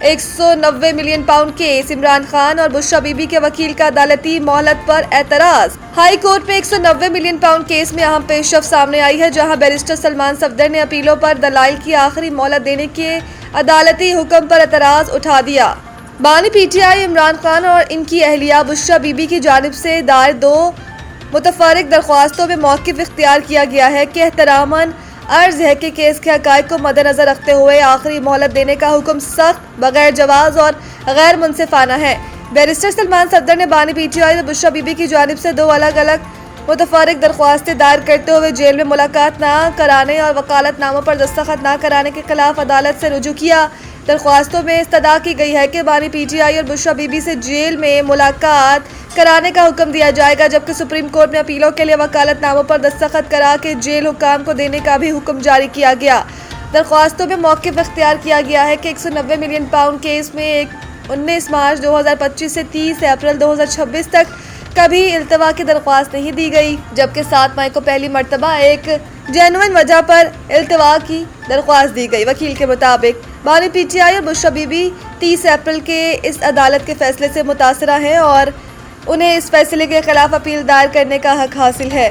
190 million pound case. Imran Khan और बुशरा बीबी के वकील का अदालती मोहलत पर एतराज। हाई कोर्ट में 190 मिलियन पाउंड केस में अहम पेशरफ सामने आई है, जहां बैरिस्टर सलमान सफदर ने अपीलों पर दलाइल की आखिरी मोहलत देने के अदालती हुक्म पर एतराज उठा दिया। बानी पीटीआई इमरान खान और इनकी अहलिया बुशरा बीबी की जानिब से दायर 2 मुतफर्रिक दरख्वास्तों में मौक़िफ़ इख्तियार किया गया है कि एहतरामन अर्ज है कि केस के हक़ाइक़ को मद्देनज़र रखते हुए आखिरी मोहलत देने का हुक्म सख्त, बगैर जवाज़ और गैर मुनसिफाना है। बैरिस्टर सलमान सफदर ने बानी पीटीआई और बुशरा बीबी की जानिब से 2 अलग अलग मुतफर्रिक दरख्वास्तें दायर करते हुए जेल में मुलाकात ना कराने और वकालतनामों पर दस्तखत ना कराने के खिलाफ अदालत से रुजू किया। दरख्वास्तों में इस्तदा की गई है कि बानी पीटीआई और बुशरा बीबी से जेल में मुलाकात कराने का हुक्म दिया जाएगा, जबकि सुप्रीम कोर्ट में अपीलों के लिए वकालतनामों पर दस्तखत करा के जेल हुक्काम को देने का भी हुक्म जारी किया गया। दरख्वास्तों में मौक़िफ़ इख्तियार किया गया है कि 190 मिलियन पाउंड केस में 19 मार्च 2025 से 30 अप्रैल 2026 तक कभी इल्तवा की दरख्वास्त नहीं दी गई, जबकि 7 मई को पहली मरतबा एक जेन्युइन वजह पर इल्तवा की दरख्वास्त दी गई। वकील के मुताबिक बानी पीटीआई और बुशरा बीबी 30 अप्रैल के इस अदालत के फैसले से मुतासरा हैं और उन्हें इस फैसले के खिलाफ अपील दायर करने का हक हासिल है।